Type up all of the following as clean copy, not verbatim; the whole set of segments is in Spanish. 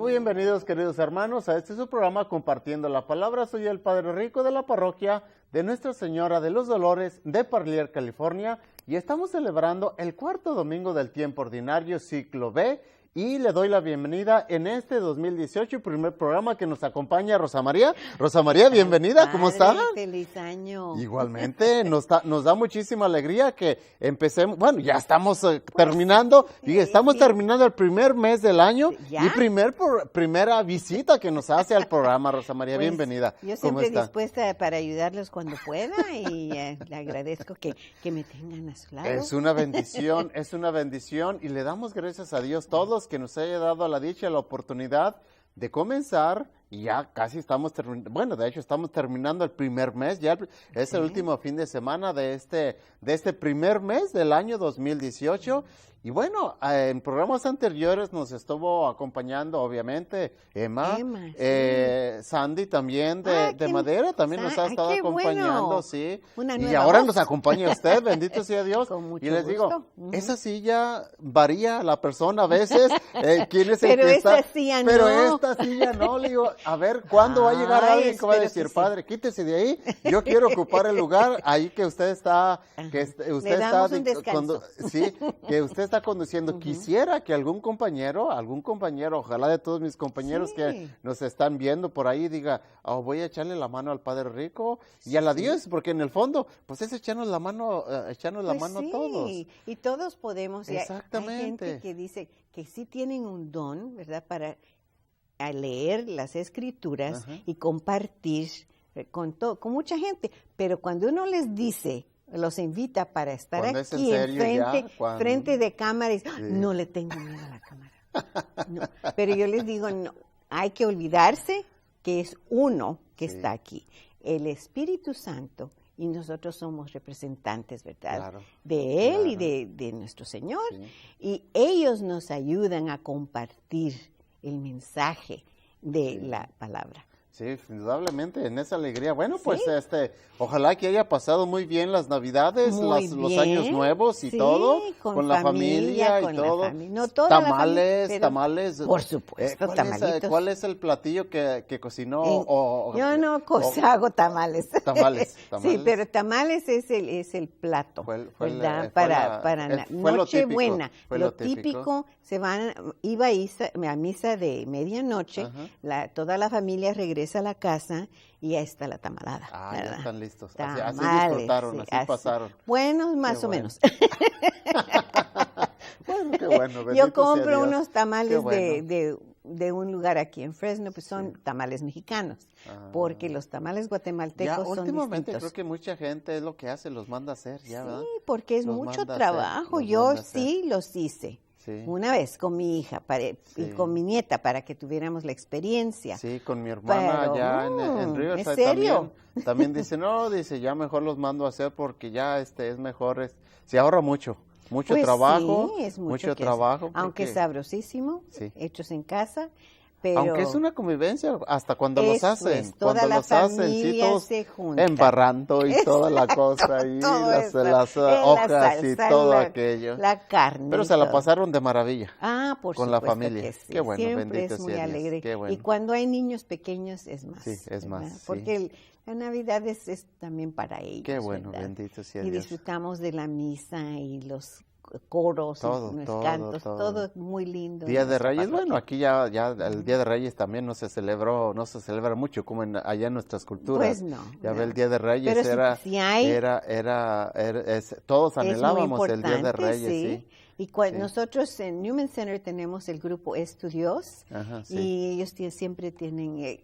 Bienvenidos, queridos hermanos, a este su programa Compartiendo la Palabra. Soy el Padre Rico de la parroquia de Nuestra Señora de los Dolores de Parlier, California, y estamos celebrando el cuarto domingo del tiempo ordinario, ciclo B, y le doy la bienvenida en este 2018, primer programa que nos acompaña Rosa María. Rosa María, bienvenida, ¿cómo está? Feliz año. Igualmente, nos da muchísima alegría que empecemos, bueno, ya estamos terminando, y estamos terminando el primer mes del año, ¿Ya? Y primera visita que nos hace al programa, Rosa María, Pues, bienvenida. Yo ¿Cómo siempre está? dispuesta para ayudarlos cuando pueda y le agradezco que me tengan a su lado. Es una bendición, y le damos gracias a Dios todos que nos haya dado la dicha, la oportunidad de comenzar, y ya casi estamos terminando, bueno, de hecho estamos terminando el primer mes, ya es el último fin de semana de este primer mes del año 2018, y bueno, en programas anteriores nos estuvo acompañando, obviamente, Emma sí. Sandy también de Madera, también nos ha estado acompañando, bueno. sí, Una y nueva ahora voz. nos acompaña usted, bendito sea Dios, Con mucho y les digo, gusto. Ujú. esa silla varía la persona a veces, quién es el Pero que esta está, silla pero no. esta silla no, le digo, a ver, ¿cuándo va a llegar Ay, alguien que va a espero decir, que sí. padre, quítese de ahí, yo quiero ocupar el lugar ahí que usted está, Le damos un descanso. sí, que usted está conduciendo. Quisiera que algún compañero, ojalá de todos mis compañeros Sí. que nos están viendo por ahí, diga, oh, voy a echarle la mano al Padre Rico y a la Dios, porque en el fondo, pues es echarnos la mano a Sí, todos. y todos podemos. Exactamente. Hay gente que dice que sí tienen un don, ¿verdad?, para a leer las escrituras y compartir con mucha gente, pero cuando uno les dice, los invita para estar Cuando es en aquí serio frente de cámara, y no le tengo miedo a la cámara. No. Pero yo les digo, no, hay que olvidarse que es uno que está aquí, el Espíritu Santo, y nosotros somos representantes, ¿verdad? Claro, de Él claro. y de nuestro Señor. Sí. Y ellos nos ayudan a compartir el mensaje de la palabra. Sí, indudablemente, en esa alegría. Bueno, pues ojalá que haya pasado muy bien las Navidades, los años nuevos y todo, con la familia y todo. No toda la familia, pero tamales. Por supuesto, tamalitos. ¿Cuál es el platillo que cocinó? Yo no hago tamales. Tamales. Sí, pero tamales es el plato, ¿verdad? Para Nochebuena. Lo típico, iba a misa de medianoche, toda la familia regresa a la casa y ahí está la tamalada. Ah, ¿verdad? Ya están listos. Tamales, así disfrutaron, así pasaron. Bueno, más o menos. Bueno, qué bueno. Yo compro unos tamales de un lugar aquí en Fresno, pues son tamales mexicanos, porque los tamales guatemaltecos son últimamente distintos. Creo que mucha gente es lo que hace, los manda a hacer, ya, ¿verdad? Sí, porque es mucho trabajo. Yo sí los hice. Sí. Una vez con mi hija y con mi nieta para que tuviéramos la experiencia. Sí, con mi hermana allá en Riverside. ¿En serio? También dice, ya mejor los mando a hacer porque ya es mejor, se ahorra mucho trabajo. Sí, es mucho trabajo. Porque, aunque es sabrosísimo, hechos en casa. Pero aunque es una convivencia, hasta cuando los hacen, toda cuando la los hacen, sí, todos se junta. embarrando y toda la cosa ahí, las hojas y todo aquello. La carne. Pero se la pasaron de maravilla. Por con la familia. Que sí. Qué bueno, siempre bendito es muy sea alegre. Dios. Qué bueno. Y cuando hay niños pequeños es más. Sí, es más. Porque la Navidad es también para ellos. Qué bueno, ¿verdad? bendito sea y Dios. Disfrutamos de la misa y los coros, cantos, todo muy lindo. Día de Reyes, bueno, aquí ya el Día de Reyes también no se celebra mucho como allá en nuestras culturas. Pues no. Ya ve, el Día de Reyes todos anhelábamos el Día de Reyes, sí. Y nosotros en Newman Center tenemos el grupo Estudios, y ellos siempre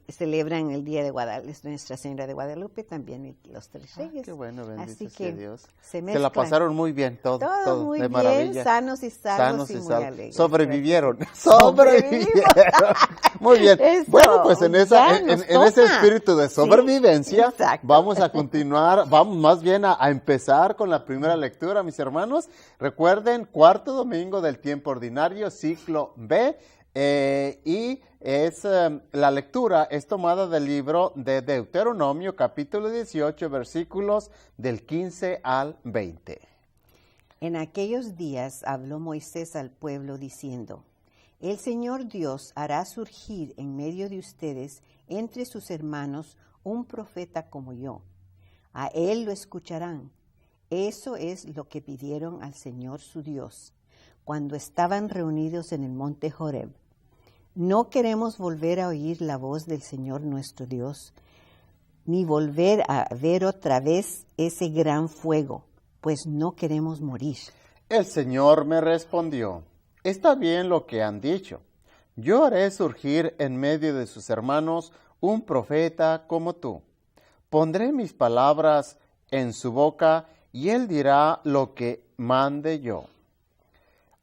celebran el Día de Guadalupe, Nuestra Señora de Guadalupe, también los Tres Reyes. Qué bueno, bendito sea Dios. Se la pasaron muy bien, todo muy de bien, maravilla. sanos y salvos y muy alegres. Sobrevivieron. Muy bien. Bueno, pues en ese espíritu de sobrevivencia, vamos a continuar, vamos más bien a empezar con la primera lectura, mis hermanos. Recuerden, cuarto domingo del tiempo ordinario, ciclo B, y la lectura es tomada del libro de Deuteronomio, capítulo 18, versículos del 15 al 20. En aquellos días habló Moisés al pueblo diciendo: El Señor Dios hará surgir en medio de ustedes, entre sus hermanos, un profeta como yo. A él lo escucharán. Eso es lo que pidieron al Señor su Dios cuando estaban reunidos en el monte Horeb. No queremos volver a oír la voz del Señor nuestro Dios, ni volver a ver otra vez ese gran fuego, pues no queremos morir. El Señor me respondió: Está bien lo que han dicho. Yo haré surgir en medio de sus hermanos un profeta como tú. Pondré mis palabras en su boca y él dirá lo que mande yo.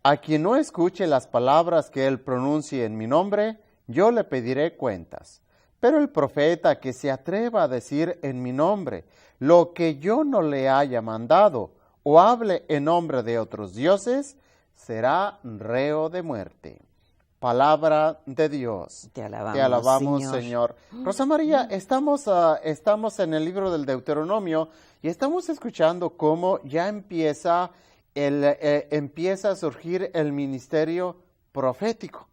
A quien no escuche las palabras que él pronuncie en mi nombre, yo le pediré cuentas. Pero el profeta que se atreva a decir en mi nombre lo que yo no le haya mandado, o hable en nombre de otros dioses, será reo de muerte. Palabra de Dios. Te alabamos, Señor. Rosa María, estamos en el libro del Deuteronomio y estamos escuchando cómo ya empieza a surgir el ministerio profético.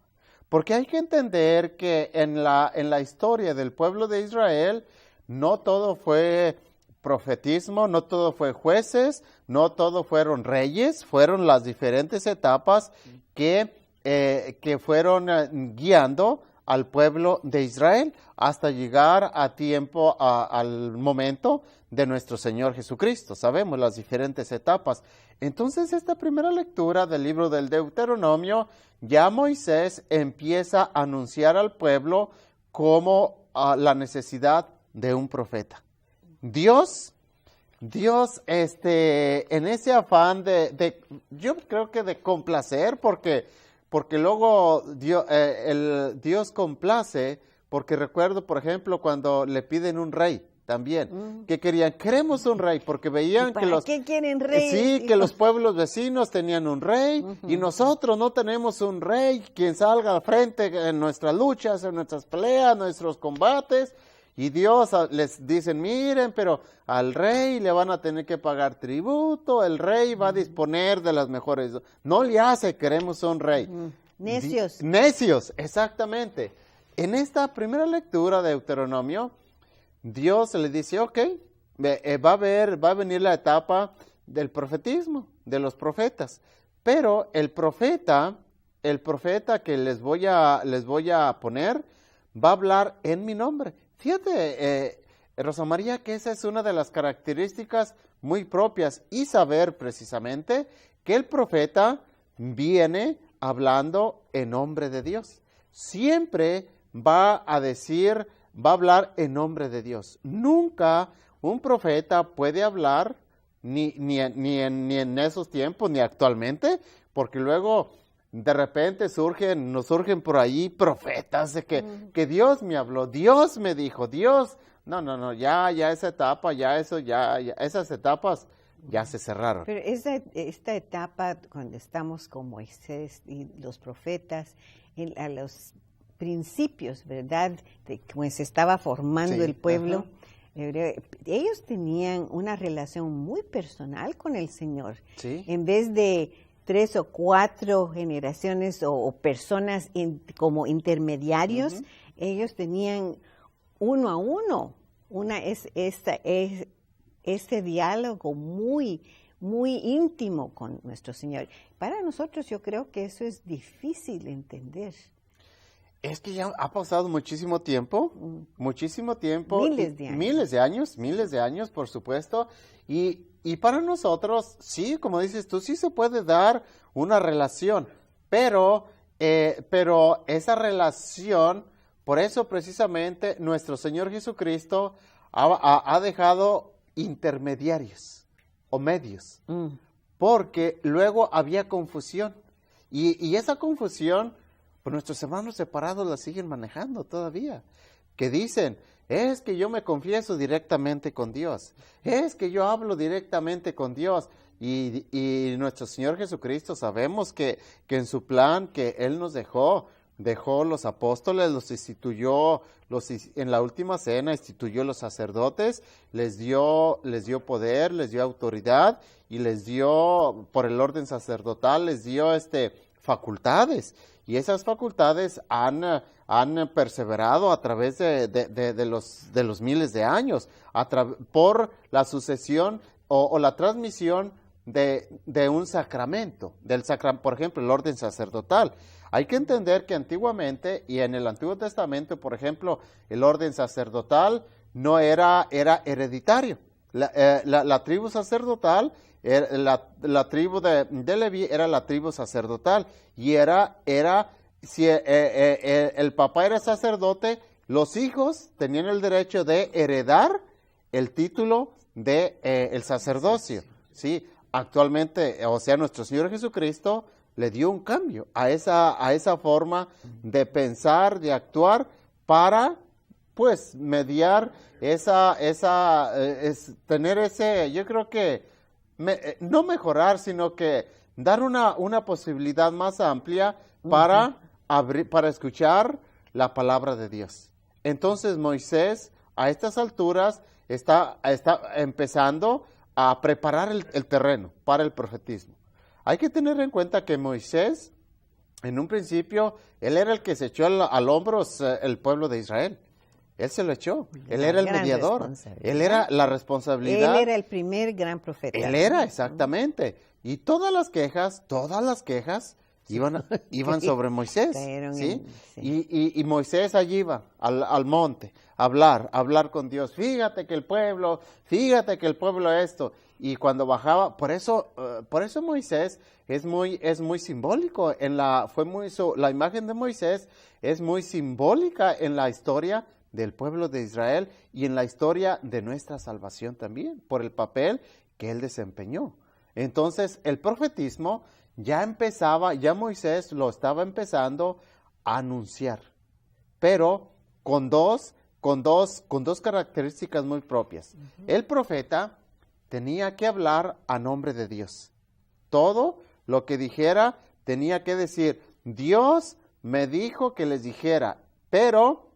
Porque hay que entender que en la historia del pueblo de Israel no todo fue profetismo, no todo fue jueces, no todo fueron reyes, fueron las diferentes etapas que fueron guiando al pueblo de Israel hasta llegar al momento de nuestro Señor Jesucristo. Sabemos las diferentes etapas. Entonces, esta primera lectura del libro del Deuteronomio, ya Moisés empieza a anunciar al pueblo como la necesidad de un profeta. Dios, en ese afán yo creo que de complacer, porque luego Dios complace, porque recuerdo, por ejemplo, cuando le piden un rey también, que queremos un rey, porque veían ¿qué quieren rey? Sí, que los pueblos vecinos tenían un rey, y nosotros no tenemos un rey, quien salga al frente en nuestras luchas, en nuestras peleas, en nuestros combates. Y Dios les dice: miren, pero al rey le van a tener que pagar tributo, el rey va a disponer de las mejores. No le hace, queremos un rey. Necios. Necios, exactamente. En esta primera lectura de Deuteronomio, Dios le dice: ok, va a venir la etapa del profetismo, de los profetas. Pero el profeta que les voy a poner, va a hablar en mi nombre. Fíjate, Rosa María, que esa es una de las características muy propias, y saber precisamente que el profeta viene hablando en nombre de Dios. Siempre va a hablar en nombre de Dios. Nunca un profeta puede hablar, ni en esos tiempos, ni actualmente, porque luego de repente nos surgen por ahí profetas de que Dios me habló, Dios me dijo, Dios. No, ya esa etapa, esas etapas ya se cerraron. Pero esta etapa, cuando estamos con Moisés y los profetas, a los principios, ¿verdad?, de cómo se estaba formando el pueblo, ellos tenían una relación muy personal con el Señor. Sí. En vez de 3 o 4 generaciones o personas como intermediarios, ellos tenían uno a uno este diálogo muy, muy íntimo con nuestro Señor. Para nosotros yo creo que eso es difícil de entender. Es que ya ha pasado muchísimo tiempo. Miles de años, por supuesto. Y para nosotros, sí, como dices tú, sí se puede dar una relación, pero esa relación, por eso precisamente nuestro Señor Jesucristo ha dejado intermediarios o medios, porque luego había confusión, y esa confusión, pues nuestros hermanos separados la siguen manejando todavía, que dicen, es que yo me confieso directamente con Dios, es que yo hablo directamente con Dios, y nuestro Señor Jesucristo sabemos que en su plan que Él nos dejó los apóstoles, los instituyó, en la última cena instituyó los sacerdotes, les dio poder, les dio autoridad, y les dio, por el orden sacerdotal, les dio facultades, y esas facultades han perseverado a través de los miles de años, por la sucesión o la transmisión de un sacramento, por ejemplo, el orden sacerdotal. Hay que entender que antiguamente, y en el Antiguo Testamento, por ejemplo, el orden sacerdotal no era hereditario. La tribu sacerdotal, la tribu de Leví era la tribu sacerdotal, y si el papá era sacerdote, los hijos tenían el derecho de heredar el título de el sacerdocio, ¿sí? Actualmente, o sea, nuestro Señor Jesucristo le dio un cambio a esa forma de pensar, de actuar, para, pues, mediar tener ese, yo creo que, no mejorar, sino que dar una posibilidad más amplia para escuchar la palabra de Dios. Entonces Moisés, a estas alturas, está empezando a preparar el terreno para el profetismo. Hay que tener en cuenta que Moisés, en un principio, él era el que se echó al hombro el pueblo de Israel. Él se lo echó. Él era el mediador. Él era la responsabilidad. Él era el primer gran profeta. Él era, exactamente. Y todas las quejas iban sobre Moisés. ¿Sí? Y Moisés allí iba al monte a hablar con Dios. Fíjate que el pueblo esto. Y cuando bajaba, por eso Moisés es muy simbólico. La imagen de Moisés es muy simbólica en la historia del pueblo de Israel y en la historia de nuestra salvación también, por el papel que él desempeñó. Entonces, el profetismo ya Moisés lo estaba empezando a anunciar, pero con dos características muy propias. Uh-huh. El profeta tenía que hablar a nombre de Dios. Todo lo que dijera tenía que decir, Dios me dijo que les dijera, pero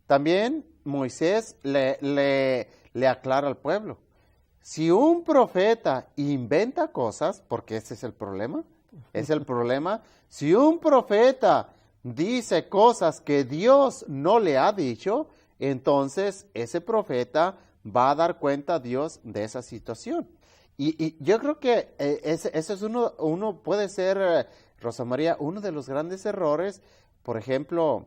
también Moisés le aclara al pueblo. Si un profeta inventa cosas, porque ese es el problema, si un profeta dice cosas que Dios no le ha dicho, entonces ese profeta va a dar cuenta a Dios de esa situación. Y yo creo que ese es uno puede ser, Rosa María, uno de los grandes errores, por ejemplo,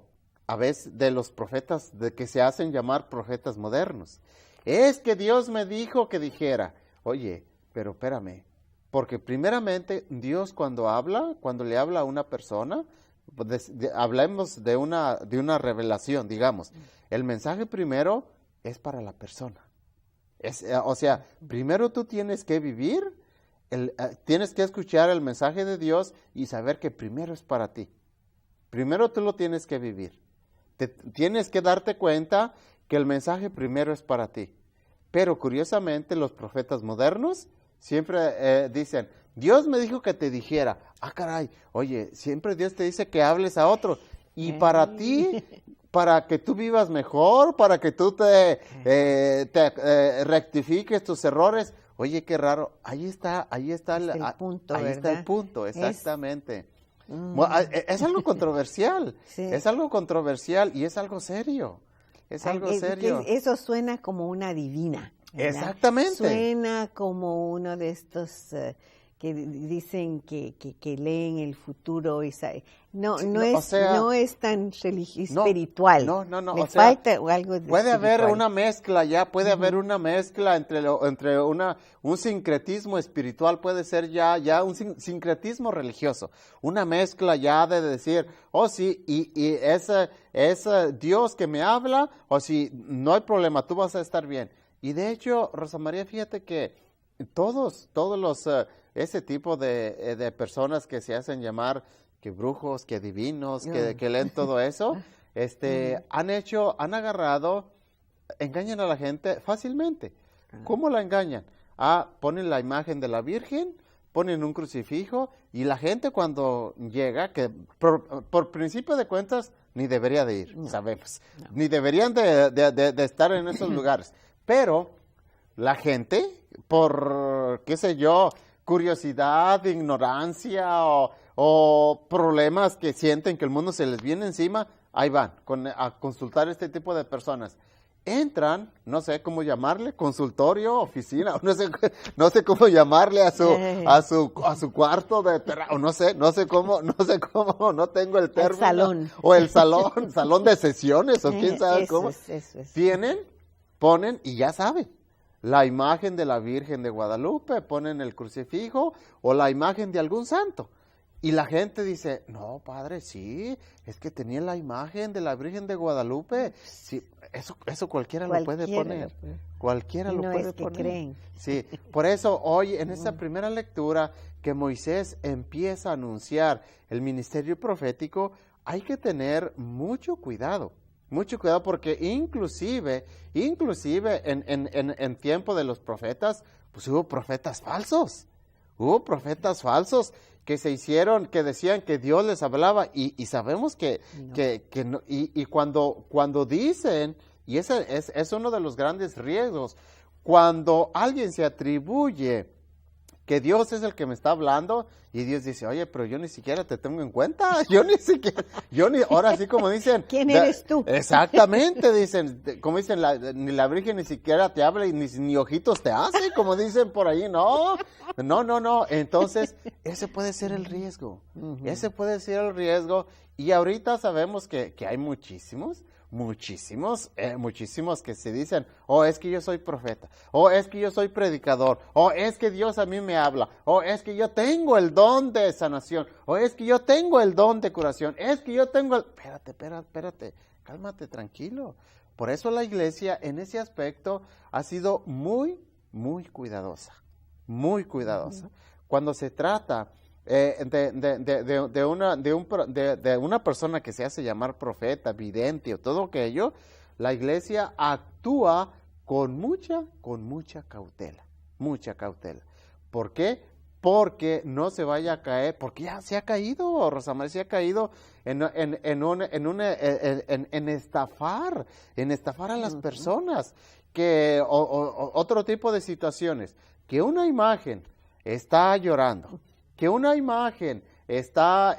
a veces de los profetas que se hacen llamar profetas modernos. Es que Dios me dijo que dijera. Oye, pero espérame, porque primeramente Dios cuando le habla a una persona, hablemos de una revelación, digamos, el mensaje primero es para la persona. O sea, primero tú tienes que vivir, tienes que escuchar el mensaje de Dios y saber que primero es para ti. Primero tú lo tienes que vivir. Tienes que darte cuenta que el mensaje primero es para ti. Pero curiosamente los profetas modernos siempre dicen, Dios me dijo que te dijera. Ah, caray, oye, siempre Dios te dice que hables a otro. Y para ti, para que tú vivas mejor, para que tú te rectifiques tus errores. Oye, qué raro. Ahí está el punto, exactamente. Es algo controversial. Sí. Es algo controversial y es algo serio. Es algo serio. Eso suena como una divina. ¿verdad? Exactamente. Suena como uno de estos que dicen que leen el futuro y no es tan espiritual. No. Le falta algo de puede espiritual. haber una mezcla ya, puede haber una mezcla entre un sincretismo espiritual, puede ser ya un sincretismo religioso, una mezcla ya de decir, oh sí, y ese Dios que me habla, o sí, no hay problema, tú vas a estar bien. Y de hecho, Rosa María, fíjate que todos los ese tipo de personas que se hacen llamar que brujos, que divinos, que leen todo eso, han agarrado, engañan a la gente fácilmente. ¿Cómo la engañan? Ponen la imagen de la Virgen, ponen un crucifijo, y la gente cuando llega, que por principio de cuentas ni debería de ir, sabemos, ni deberían de estar en esos lugares, pero la gente, por, qué sé yo, curiosidad, ignorancia o problemas que sienten que el mundo se les viene encima, ahí van a consultar este tipo de personas. Entran, no sé cómo llamarle, consultorio, oficina, no sé cómo llamarle a su cuarto de o no sé cómo, no tengo el término. El salón. O el salón de sesiones, o quién sabe cómo. Eso. Tienen, ponen y ya saben. La imagen de la Virgen de Guadalupe, ponen el crucifijo o la imagen de algún santo. Y la gente dice, no, padre, sí, es que tenía la imagen de la Virgen de Guadalupe. Sí, eso cualquiera lo puede poner. Cualquiera lo puede poner. Creen. Sí, por eso hoy en esa primera lectura que Moisés empieza a anunciar el ministerio profético, hay que tener mucho cuidado. Mucho cuidado porque inclusive en tiempo de los profetas, pues hubo profetas falsos. Hubo profetas falsos que se hicieron, que decían que Dios les hablaba y sabemos que no, y cuando dicen, y ese es uno de los grandes riesgos, cuando alguien se atribuye que Dios es el que me está hablando, y Dios dice, oye, pero yo ni siquiera te tengo en cuenta, ahora sí como dicen. ¿Quién eres tú? Exactamente, dicen, como dicen, ni la Virgen ni siquiera te habla y ni ojitos te hace, como dicen por ahí, no, entonces, ese puede ser el riesgo, y ahorita sabemos que hay muchísimos que se dicen, es que yo soy profeta, es que yo soy predicador, es que Dios a mí me habla, es que yo tengo el don de sanación, es que yo tengo el don de curación, es que yo tengo espérate, cálmate, tranquilo. Por eso la iglesia en ese aspecto ha sido muy, muy cuidadosa, Cuando se trata de una persona que se hace llamar profeta, vidente o todo aquello, la iglesia actúa con mucha cautela, ¿Por qué? Porque no se vaya a caer, porque ya se ha caído, Rosa María, se ha caído en estafar a las personas, que otro tipo de situaciones, que una imagen está llorando, que una imagen está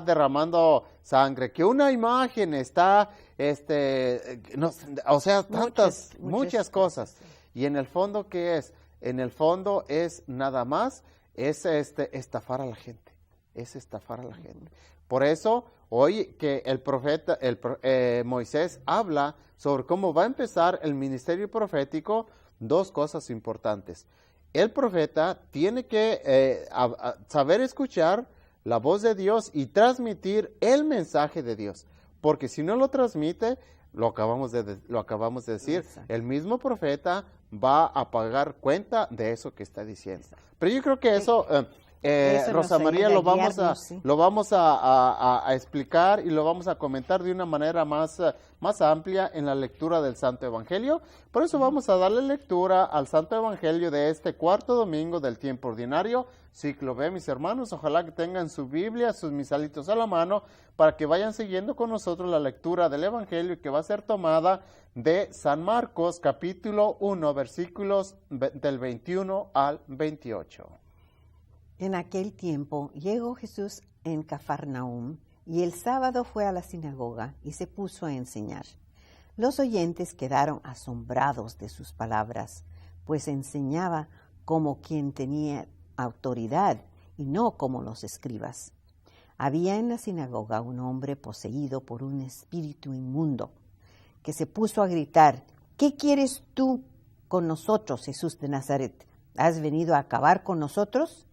derramando sangre, que una imagen está, muchas cosas. Y en el fondo, ¿qué es? En el fondo es nada más, es estafar a la gente. Por eso, hoy que el profeta, Moisés habla sobre cómo va a empezar el ministerio profético, dos cosas importantes. El profeta tiene que saber escuchar la voz de Dios y transmitir el mensaje de Dios, porque si no lo transmite, lo acabamos de decir, exacto, el mismo profeta va a pagar cuenta de eso que está diciendo. Exacto. Pero yo creo que eso Rosa María, lo vamos a explicar y lo vamos a comentar de una manera más amplia en la lectura del Santo Evangelio. Por eso vamos a darle lectura al Santo Evangelio de este cuarto domingo del tiempo ordinario, ciclo B, mis hermanos. Ojalá que tengan su Biblia, sus misalitos a la mano, para que vayan siguiendo con nosotros la lectura del Evangelio, que va a ser tomada de San Marcos, capítulo 1, versículos del 21 al 28. En aquel tiempo llegó Jesús en Cafarnaúm, y el sábado fue a la sinagoga y se puso a enseñar. Los oyentes quedaron asombrados de sus palabras, pues enseñaba como quien tenía autoridad y no como los escribas. Había en la sinagoga un hombre poseído por un espíritu inmundo, que se puso a gritar: ¿qué quieres tú con nosotros, Jesús de Nazaret? ¿Has venido a acabar con nosotros?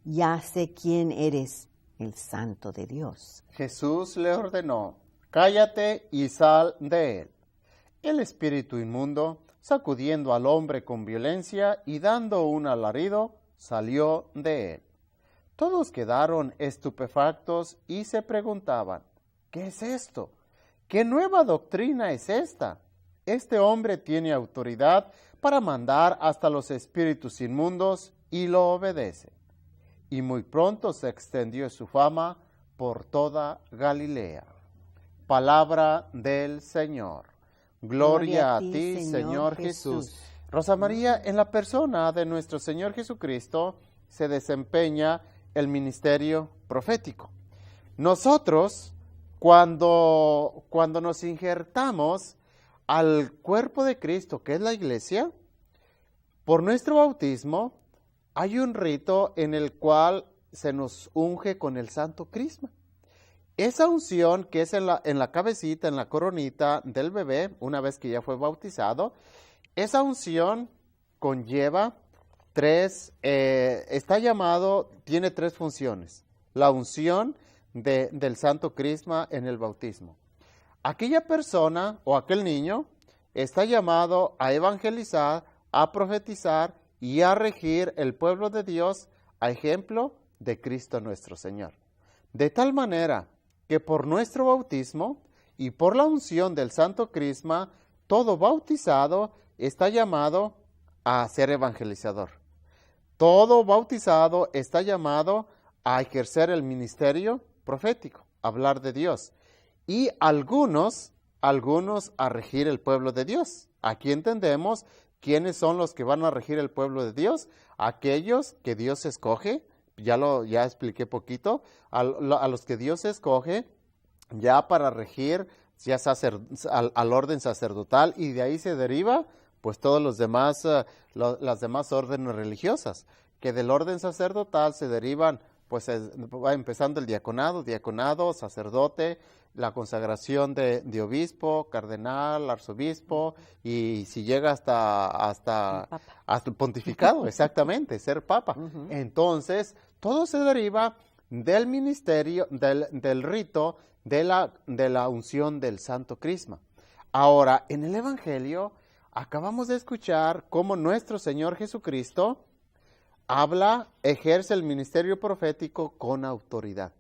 Ya sé quién eres, el Santo de Dios. Jesús le ordenó: cállate y sal de él. El espíritu inmundo, sacudiendo al hombre con violencia y dando un alarido, salió de él. Todos quedaron estupefactos y se preguntaban: ¿qué es esto? ¿Qué nueva doctrina es esta? Este hombre tiene autoridad para mandar hasta los espíritus inmundos y lo obedece. Y muy pronto se extendió su fama por toda Galilea. Palabra del Señor. Gloria a ti, Señor Jesús. Rosa María, en la persona de nuestro Señor Jesucristo se desempeña el ministerio profético. Nosotros, cuando nos injertamos al cuerpo de Cristo, que es la iglesia, por nuestro bautismo, hay un rito en el cual se nos unge con el Santo Crisma. Esa unción que es en la cabecita, en la coronita del bebé, una vez que ya fue bautizado, esa unción conlleva tiene tres funciones. La unción del Santo Crisma en el bautismo. Aquella persona o aquel niño está llamado a evangelizar, a profetizar y a regir el pueblo de Dios a ejemplo de Cristo nuestro Señor. De tal manera que por nuestro bautismo y por la unción del Santo Crisma, todo bautizado está llamado a ser evangelizador. Todo bautizado está llamado a ejercer el ministerio profético, hablar de Dios. Y algunos a regir el pueblo de Dios. Aquí entendemos quiénes son los que van a regir el pueblo de Dios. Aquellos que Dios escoge, ya expliqué poquito, a los que Dios escoge ya para regir ya al orden sacerdotal, y de ahí se deriva pues todos los demás, las demás órdenes religiosas, que del orden sacerdotal se derivan, pues va empezando el diaconado, sacerdote, la consagración de obispo, cardenal, arzobispo, y si llega hasta el pontificado, exactamente, ser papa. Uh-huh. Entonces, todo se deriva del ministerio, del rito, de la unción del Santo Crisma. Ahora, en el Evangelio, acabamos de escuchar cómo nuestro Señor Jesucristo ejerce el ministerio profético con autoridad.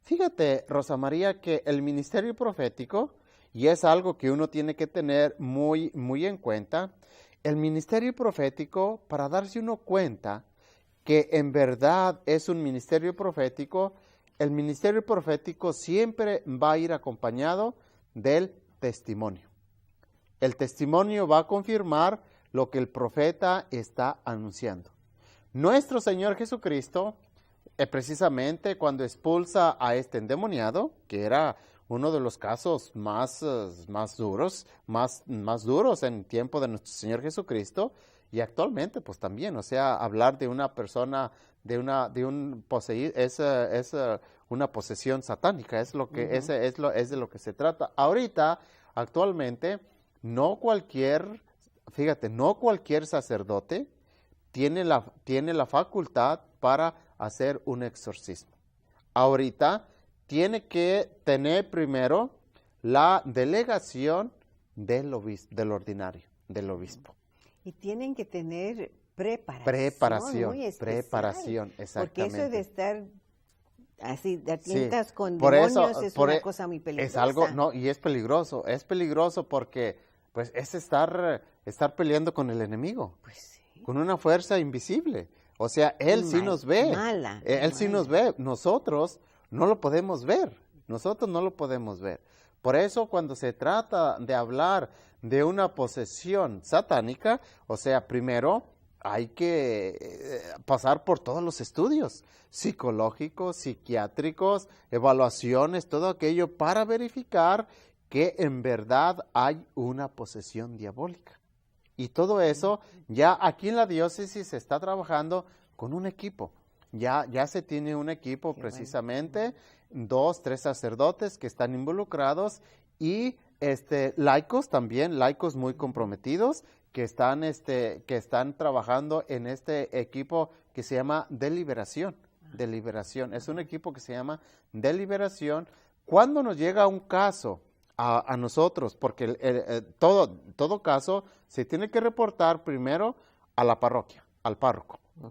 Fíjate, Rosa María, que el ministerio profético, y es algo que uno tiene que tener muy, muy en cuenta, el ministerio profético, para darse uno cuenta que en verdad es un ministerio profético, el ministerio profético siempre va a ir acompañado del testimonio. El testimonio va a confirmar lo que el profeta está anunciando. Nuestro Señor Jesucristo, precisamente cuando expulsa a este endemoniado, que era uno de los casos más duros en tiempo de nuestro Señor Jesucristo, y actualmente pues también, o sea, hablar de una persona, de un poseído, es una posesión satánica, es lo que es de lo que se trata. Ahorita, actualmente, no cualquier sacerdote tiene la facultad para hacer un exorcismo. Ahorita tiene que tener primero la delegación del ordinario, del obispo. Y tienen que tener preparación, exactamente. Porque eso de estar así, de tientas con demonios es una cosa muy peligrosa. Y es peligroso porque pues es estar peleando con el enemigo, pues sí, con una fuerza invisible. O sea, él sí nos ve, sí nos ve, nosotros no lo podemos ver. Por eso cuando se trata de hablar de una posesión satánica, o sea, primero hay que pasar por todos los estudios psicológicos, psiquiátricos, evaluaciones, todo aquello para verificar que en verdad hay una posesión diabólica. Y todo eso, ya aquí en la diócesis se está trabajando con un equipo. Ya se tiene un equipo precisamente, 2, 3 sacerdotes que están involucrados y laicos también, laicos muy comprometidos que están trabajando en este equipo que se llama Deliberación. Es un equipo que se llama Deliberación. Cuando nos llega un caso a nosotros, porque todo caso se tiene que reportar primero a la parroquia, al párroco. Uh-huh.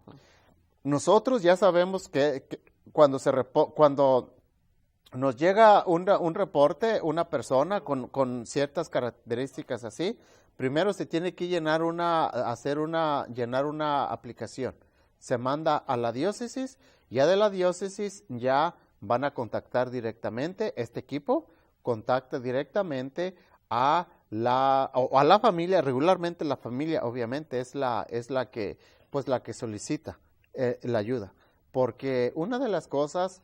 Nosotros ya sabemos que cuando nos llega un reporte, una persona con ciertas características así, primero se tiene que llenar una aplicación. Se manda a la diócesis, ya de la diócesis ya van a contactar directamente, este equipo contacta directamente a la familia. Regularmente la familia obviamente es la que solicita la ayuda, porque una de las cosas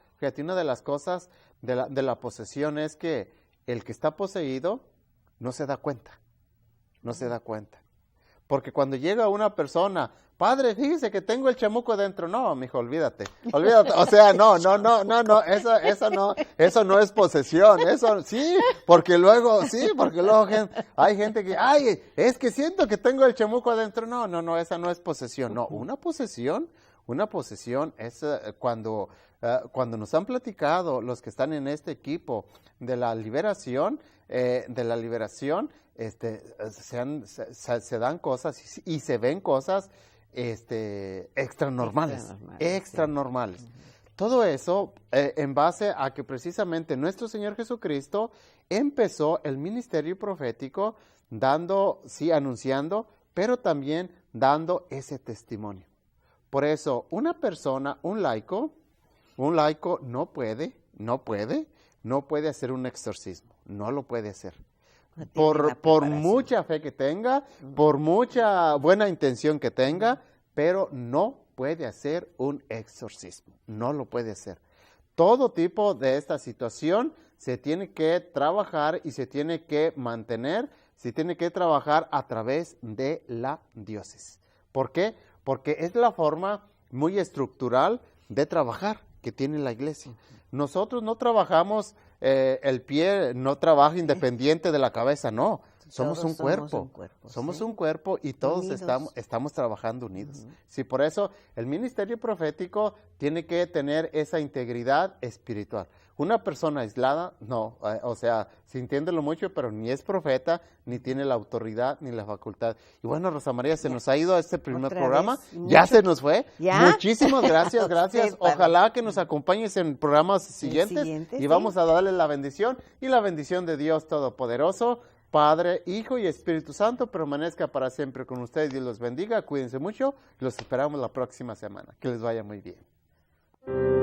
de la posesión es que el que está poseído no se da cuenta, porque cuando llega una persona, padre, fíjese que tengo el chamuco dentro, no, mijo, olvídate, o sea, no, eso no es posesión, eso sí, porque luego hay gente que, ay, es que siento que tengo el chamuco adentro, no, esa no es posesión, no, una posesión es cuando nos han platicado los que están en este equipo de la liberación, se dan cosas y se ven cosas extranormales. Sí. Todo eso en base a que precisamente nuestro Señor Jesucristo empezó el ministerio profético anunciando, pero también dando ese testimonio. Por eso, una persona, un laico no puede hacer un exorcismo, no lo puede hacer. Por mucha fe que tenga, por mucha buena intención que tenga, pero no puede hacer un exorcismo, no lo puede hacer. Todo tipo de esta situación se tiene que trabajar y se tiene que mantener, se tiene que trabajar a través de la diócesis. ¿Por qué? Porque es la forma muy estructural de trabajar que tiene la iglesia. Nosotros no trabajamos, el pie no trabaja independiente de la cabeza, no. Somos un cuerpo. Somos un cuerpo y todos estamos trabajando unidos. Uh-huh. Sí, por eso el ministerio profético tiene que tener esa integridad espiritual. Una persona aislada, no, sintiéndolo mucho, pero ni es profeta, ni tiene la autoridad, ni la facultad. Y bueno, Rosa María, se nos ha ido este primer programa, ya se nos fue. ¿Ya? Muchísimas gracias. Ojalá que nos acompañes en programas siguientes y vamos a darle la bendición, y la bendición de Dios Todopoderoso, Padre, Hijo y Espíritu Santo, permanezca para siempre con ustedes. Dios los bendiga, cuídense mucho, los esperamos la próxima semana. Que les vaya muy bien.